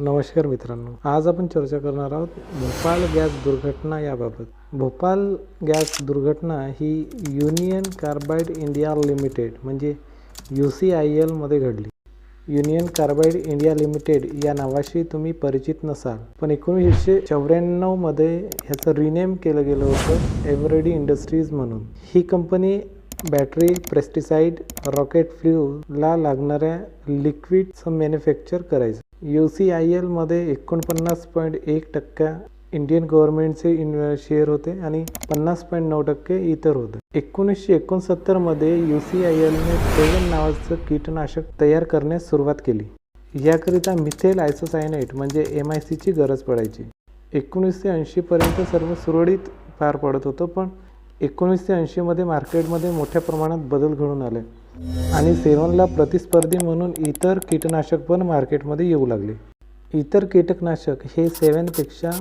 नमस्कार मित्रांनो, आज आपण चर्चा करणार आहोत भोपाळ गॅस दुर्घटना याबाबत. भोपाळ गॅस दुर्घटना ही युनियन कार्बाइड इंडिया लिमिटेड म्हणजे UCIL मध्ये घडली. युनियन कार्बाइड इंडिया लिमिटेड या नावाशी तुम्ही परिचित नसाल, पण 1994 मध्ये ह्याचं रिनेम केलं गेलं होतं एव्हरेडी इंडस्ट्रीज म्हणून. ही कंपनी बॅटरी, पेस्टिसाइड, रॉकेट फ्यूलला लागणाऱ्या लिक्विडचं मॅन्युफॅक्चर करायचं. UCIL मध्ये 49.1% इंडियन गव्हर्नमेंटचे शेअर होते आणि 50.9% इतर होते. 1969 मध्ये UCILने सेवन नावाचं कीटनाशक तयार करण्यास सुरुवात केली. याकरिता मिथेल आयसोसायनेट म्हणजे MICची गरज पडायची. 1980 पर्यंत सर्व सुरळीत पार पडत होतं, पण 1980 मध्ये मार्केटमध्ये मोठ्या प्रमाणात बदल घडून आले आणि सेवनला प्रतिस्पर्धी म्हणून इतर कीटनाशक पण मार्केटमध्ये येऊ लागले. इतर कीटकनाशक हे सेवनपेक्षा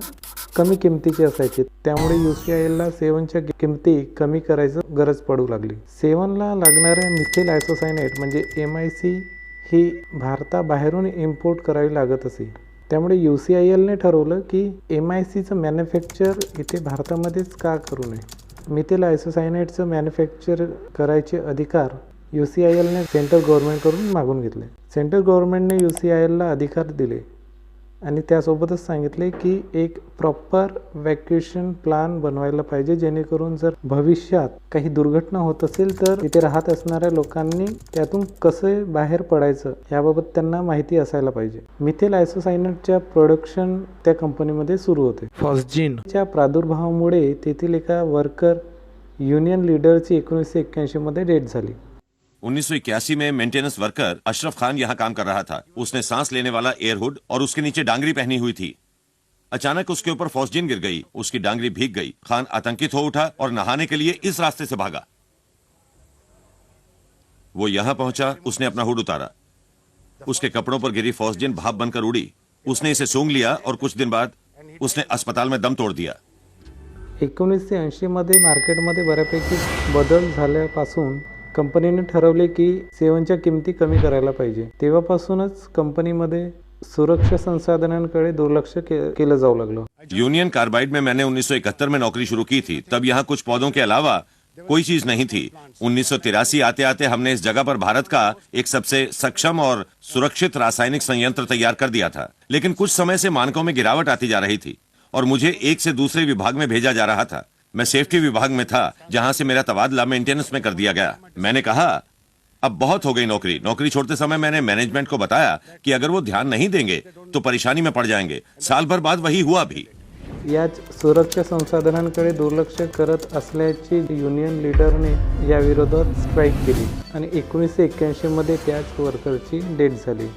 कमी किमतीचे असायचे, त्यामुळे UCILला सेवनच्या किमती कमी करायची गरज पडू लागली. सेवनला लागणाऱ्या मिथेल आयसोसायनेट म्हणजे MIC ही भारताबाहेरून इम्पोर्ट करावी लागत असे. त्यामुळे UCILने ठरवलं की MICचं मॅन्युफॅक्चर इथे भारतामध्येच का करू नये. मिथेल आयसोसायनेटचं मॅन्युफॅक्चर करायचे अधिकार UCILने सेंट्रल गव्हर्नमेंटकडून मागून घेतले. सेंट्रल गव्हर्नमेंटने UCILला अधिकार दिले आणि त्यासोबतच सांगितले की एक प्रॉपर व्हॅक्युएशन प्लॅन बनवायला पाहिजे, जेणेकरून जर भविष्यात काही दुर्घटना होत असेल तर तिथे राहत असणाऱ्या लोकांनी त्यातून कसे बाहेर पडायचं याबाबत त्यांना माहिती असायला पाहिजे. मिथेल आयसोसायनेटच्या प्रोडक्शन त्या कंपनीमध्ये सुरू होते. फॉस्जिनच्या प्रादुर्भावामुळे तेथील एका वर्कर युनियन लीडरची 1981 मध्ये डेथ झाली. 1981 में मेंटेनेंस वर्कर अशरफ खान यहाँ काम कर रहा था. उसने सांस लेने वाला एयर हुड और उसके नीचे डांगरी पहनी हुई थी. अचानक उसके ऊपर फॉस्जिन गिर गई, उसकी डांगरी भीग गई. खान आतंकित हो उठा और नहाने के लिए इस रास्ते से भागा. वो यहां पहुंचा, उसने अपना हुड उतारा. उसके कपड़ों पर गिरी फॉस्जिन भाप बनकर उड़ी. उसने इसे सूंघ लिया और कुछ दिन बाद उसने अस्पताल में दम तोड़ दिया. 1980 मध्ये मार्केटमध्ये बऱ्यापैकी बदल झाल्यापासून कंपनीने ठरवले की सेवनच्या किमती कमी करायला पाहिजे. तेव्हापासूनच कंपनीमध्ये सुरक्षा संसाधनांकडे दुर्लक्ष केलं जाऊ लागलं. यूनियन कार्बाइड में मैंने 1971 में नौकरी शुरू की थी. तब यहाँ कुछ पौधों के अलावा कोई चीज नहीं थी. 1983 आते आते हमने इस जगह पर भारत का एक सबसे सक्षम और सुरक्षित रासायनिक संयंत्र तैयार कर दिया था. लेकिन कुछ समय से मानकों में गिरावट आती जा रही थी और मुझे एक से दूसरे विभाग में भेजा जा रहा था. मैं सेफ्टी विभाग में था, जहां से मेरा तबादला मेंटेनेंस में कर दिया गया. मैंने कहा अब बहुत हो गई नौकरी. नौकरी छोड़ते समय मैंने मैनेजमेंट को बताया कि अगर वो ध्यान नहीं देंगे तो परेशानी में पड़ जाएंगे. साल भर बाद वही हुआ भी. याच सुरक्षा संसाधनांकडे दुर्लक्ष करत असल्याची युनियन लीडरने या विरोधात स्ट्राईक केली आणि 1981 मध्ये त्याच वर्करची डेथ झाली.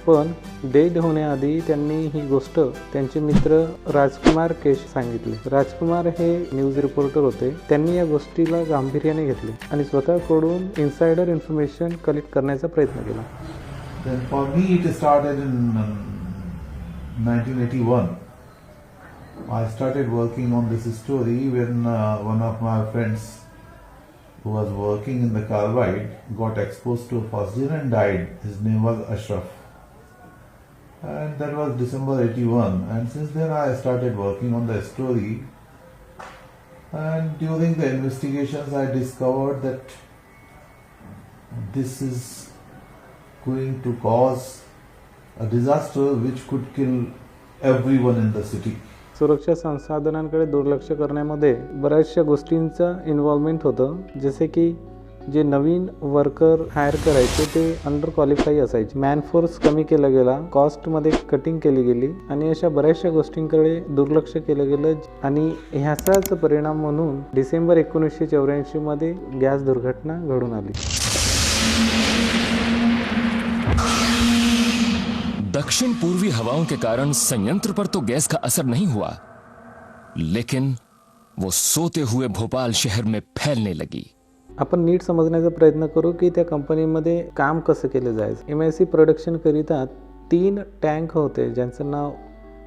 पण डेथ होण्याआधी त्यांनी ही गोष्ट त्यांचे मित्र राजकुमार केश सांगितले. राजकुमार हे न्यूज रिपोर्टर होते. त्यांनी या गोष्टीला गांभीर्याने घेतले आणि स्वतःकडून इनसाइडर इन्फॉर्मेशन कलेक्ट करण्याचा प्रयत्न केला. Then for me it started in 1981. I started working on this story when one of my friends who was working in the carbide got exposed to phosgene and died. His name was Ashraf. And that was December 81, and since then I started working on the story, and during the investigations I discovered that this is going to cause a disaster which could kill everyone in the city. सुरक्षा संसाधनांकडे दुर्लक्ष करण्यामध्ये बऱ्याचशा गोष्टींचं involvement होतं, जसे की जे नवीन worker higher करायचे ते अंडर क्वालिफाई असायचे. मॅनफोर्स कमी केला गेला, कॉस्टमध्ये कटिंग केली गेली आणि अशा बऱ्याचशा गोष्टींकडे दुर्लक्ष केलं गेलं आणि ह्याचाच परिणाम म्हणून डिसेंबर 1984 मध्ये गॅस दुर्घटना घडून आली. दक्षिण पूर्वी हवाओं के कारण संयंत्र पर तो गैस का असर नहीं हुआ, लेकिन वो सोते हुए भोपाल शहर में फैलने लगी. आपण नीट समजण्याचा प्रयत्न करू की त्या कंपनीमध्ये काम कसं केलं जायचं. MIC प्रोडक्शन करिता 3 टँक होते, ज्यांचं नाव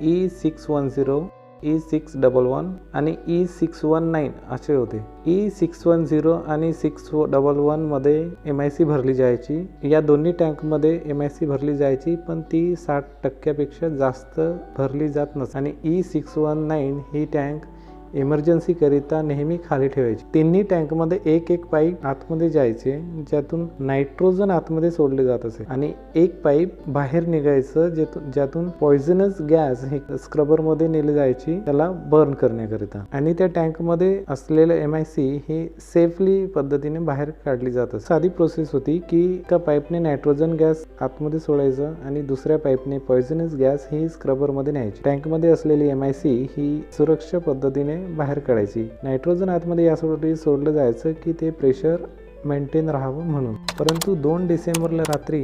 E610, E611 आणि E619 असे होते. E610 आणि 611 मध्ये MIC भरली जायची. या दोन्ही टँकमध्ये MIC भरली जायची, पण ती 60% जास्त भरली जात नसते. आणि E619 ही टँक इमर्जन्सी करिता नेहमी खाली ठेवायची. तिन्ही टँकमध्ये एक एक पाईप आतमध्ये जायचे, ज्यातून नायट्रोजन आतमध्ये सोडले जात असे आणि एक पाईप बाहेर निघायचं, ज्यातून पॉइझनस गॅस हे स्क्रबरमध्ये नेले जायची त्याला बर्न करण्याकरिता. आणि त्या टँकमध्ये असलेलं MIC ही सेफली पद्धतीने बाहेर काढली जात असते. साधी प्रोसेस होती की एका पाईपने नायट्रोजन गॅस आतमध्ये सोडायचं आणि दुसऱ्या पाईपने पॉइझनस गॅस ही स्क्रबरमध्ये न्यायची. टँकमध्ये असलेली MIC ही सुरक्षा पद्धतीने बाहेर काढायची. नायट्रोजन आतमध्ये यासाठी सोडलं जायचं की ते प्रेशर मेंटेन राहावं म्हणून. परंतु 2 डिसेंबरला रात्री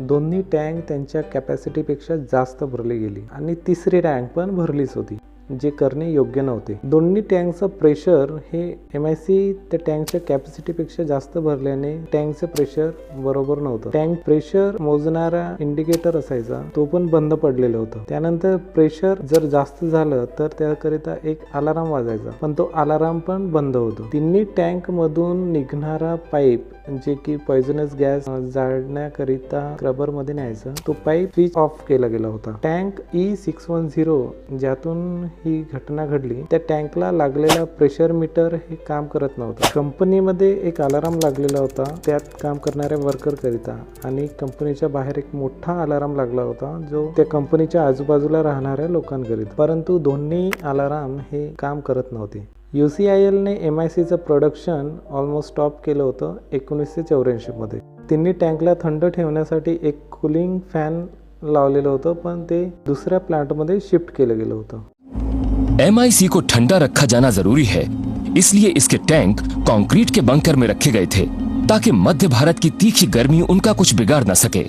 दोन्ही टँक त्यांच्या कॅपॅसिटीपेक्षा जास्त भरली गेली आणि तिसरी टँक पण भरलीच होती, जे करणे योग्य नव्हते. दोन्ही टँकचं प्रेशर हे MIC त्या टँकच्या कॅपॅसिटीपेक्षा जास्त भरल्याने टँकचं प्रेशर बरोबर नव्हतं. टँक प्रेशर मोजणारा इंडिकेटर असायचा, तो पण बंद पडलेलं होतं. त्यानंतर प्रेशर जर जास्त झालं तर त्याकरिता एक अलाराम वाजायचा, पण तो अलाराम पण बंद होतो. तिन्ही टँक मधून निघणारा पाईप जे की पॉइझनस गॅस जाळण्याकरिता स्क्रबरमध्ये न्यायचा, तो पाईप स्विच ऑफ केला गेला होता. टँक E610 ज्यातून ही घटना घडली त्या टँकला लागलेला प्रेशर मीटर हे काम करत नव्हतं. कंपनीमध्ये एक अलाराम लागलेला होता त्यात काम करणाऱ्या वर्कर करिता, आणि कंपनीच्या बाहेर एक मोठा अलाराम लागला होता जो त्या कंपनीच्या आजूबाजूला राहणाऱ्या लोकांकरिता. परंतु दोन्ही अलाराम हे काम करत नव्हते. UCIL ने MICचं प्रोडक्शन ऑलमोस्ट स्टॉप केलं होतं 1984 मध्ये. तिन्ही टँकला थंड ठेवण्यासाठी एक कूलिंग फॅन लावलेलं होतं, पण ते दुसऱ्या प्लांटमध्ये शिफ्ट केलं गेलं होतं. MIC को ठंडा रखा जाना जरूरी है, इसलिए इसके टैंक कंक्रीट के बंकर में रखे गए थे ताकि मध्य भारत की तीखी गर्मी उनका कुछ बिगाड़ न सके.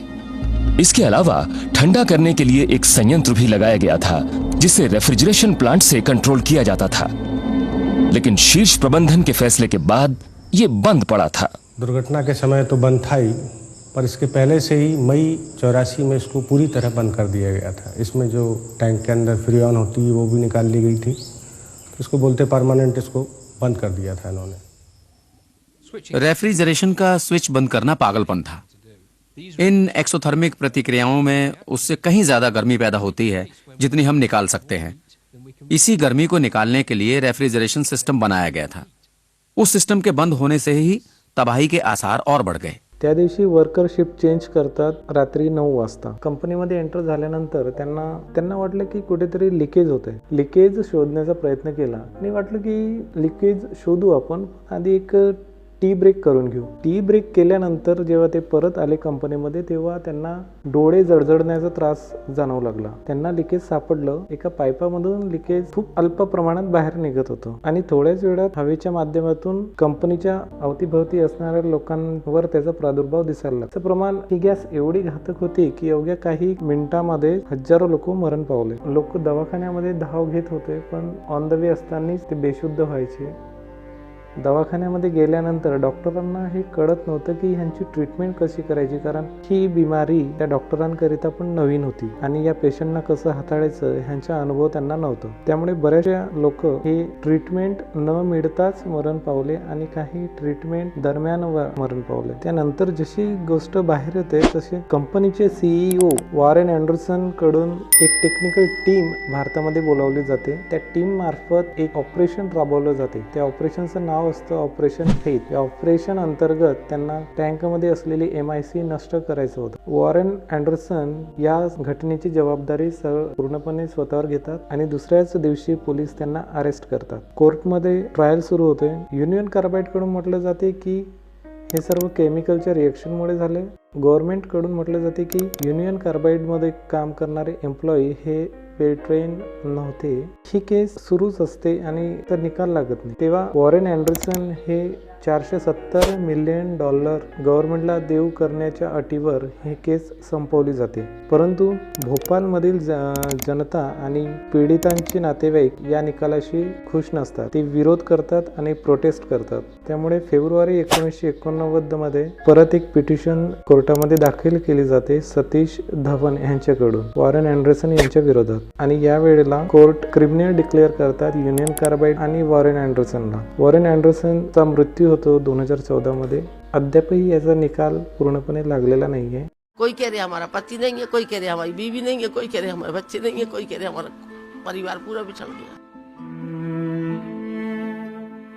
इसके अलावा ठंडा करने के लिए एक संयंत्र भी लगाया गया था जिसे रेफ्रिजरेशन प्लांट से कंट्रोल किया जाता था, लेकिन शीर्ष प्रबंधन के फैसले के बाद ये बंद पड़ा था. दुर्घटना के समय तो बंद था ही, पर इसके पहले से ही मई 84 में इसको पूरी तरह बंद कर दिया गया था. इसमें जो टैंक के अंदर फ्रीऑन होती है वो भी निकाल ली गई थी. इसको बोलते परमानेंट, इसको बंद कर दिया था इन्होंने. रेफ्रिजरेशन का स्विच बंद करना पागलपन था. इन एक्सोथर्मिक प्रतिक्रियाओं में उससे कहीं ज्यादा गर्मी पैदा होती है जितनी हम निकाल सकते हैं. इसी गर्मी को निकालने के लिए रेफ्रिजरेशन सिस्टम बनाया गया था. उस सिस्टम के बंद होने से ही तबाही के आसार और बढ़ गए. त्या दिवशी वर्कर शिफ्ट चेंज करतात रात्री 9 वाजता. कंपनीमध्ये एंटर झाल्यानंतर त्यांना वाटलं की कुठेतरी लिकेज होतंय. लिकेज शोधण्याचा प्रयत्न केला आणि वाटलं की लिकेज शोधू आपण, आधी एक टी ब्रेक करून घेऊ. टी ब्रेक केल्यानंतर जेव्हा ते परत आले कंपनीमध्ये तेव्हा त्यांना डोळे जळजळण्याचा त्रास जाणवू लागला. त्यांना लिकेज सापडलं. एका पाईपामधून लिकेज खूप अल्प प्रमाणात बाहेर निघत होतं आणि थोड्याच वेळात हवेच्या माध्यमातून कंपनीच्या अवतीभवती असणाऱ्या लोकांवर त्याचा प्रादुर्भाव दिसायला लागला. प्रमाण ही गॅस एवढी घातक होती की अवघ्या काही मिनिटांमध्ये हजारो लोक मरण पावले. लोक दवाखान्यामध्ये धाव घेत होते, पण ऑन द वे असतानाच ते बेशुद्ध व्हायचे. दवाखान्यामध्ये गेल्यानंतर डॉक्टरांना हे कळत नव्हतं की ह्यांची ट्रीटमेंट कशी करायची, कारण ही बिमारी त्या डॉक्टरांकरिता पण नवीन होती आणि या पेशंटना कसं हाताळायचं ह्यांचा अनुभव त्यांना नव्हतं. त्यामुळे बऱ्याचशा लोक हे ट्रीटमेंट न मिळताच मरण पावले आणि काही ट्रीटमेंट दरम्यान मरण पावले. त्यानंतर जशी गोष्ट बाहेर येते तसे कंपनीचे CEO वॉरेन अँडरसन कडून एक टेक्निकल टीम भारतामध्ये बोलावली जाते. त्या टीम मार्फत एक ऑपरेशन राबवलं जाते. त्या ऑपरेशनचं नाव असतं ऑपरेशन फेथ. या ऑपरेशन अंतर्गत त्यांना टँकमध्ये असलेली MIC नष्ट करायचं होतं. वॉरेन अँडरसन या घटनेची जबाबदारी पूर्णपणे स्वतःवर घेतात आणि दुसऱ्याच दिवशी पोलीस त्यांना अरेस्ट करतात. कोर्टमध्ये ट्रायल सुरू होते. युनियन कार्बाइड कडून म्हटलं जाते की हे सर्व केमिकलच्या रिएक्शनमुळे झाले. गव्हर्नमेंट कडून म्हटलं जाते की युनियन कार्बाइडमध्ये काम करणारे एम्प्लॉई हे वेल ट्रेन नव्हते. ही केस सुरूच असते आणि तर निकाल लागत नाही. तेव्हा वॉरेन अँडरसन हे $470 मिलियन गव्हर्नमेंटला देऊ करण्याच्या अटीवर ही केस संपवली जाते. परंतु भोपाळमधील जनता आणि पीडितांचे नातेवाईक या निकालाशी खुश नसतात. ते विरोध करतात आणि प्रोटेस्ट करतात. त्यामुळे फेब्रुवारी 1989 मध्ये परत एक पिटिशन कोर्टामध्ये दाखल केली जाते सतीश धवन यांच्याकडून वॉरेन अँडरसन यांच्या विरोधात. आणि या वेळेला कोर्ट क्रिमिनल डिक्लेअर करतात युनियन कार्बाइड आणि वॉरेन अँडरसनला. वॉरेन अँडरसनचा मृत्यू होतो 2014 मध्ये. अद्यापही याचा निकाल पूर्णपणे लागलेला नाहीये. कोई कह रहे हमारा पति नहीं है, कोई कह रहे हमारी बीवी नहीं है, कोई कह रहे हमारे बच्चे नहीं है, कोई कह रहे हमारा परिवार पूरा बिछड़ गया.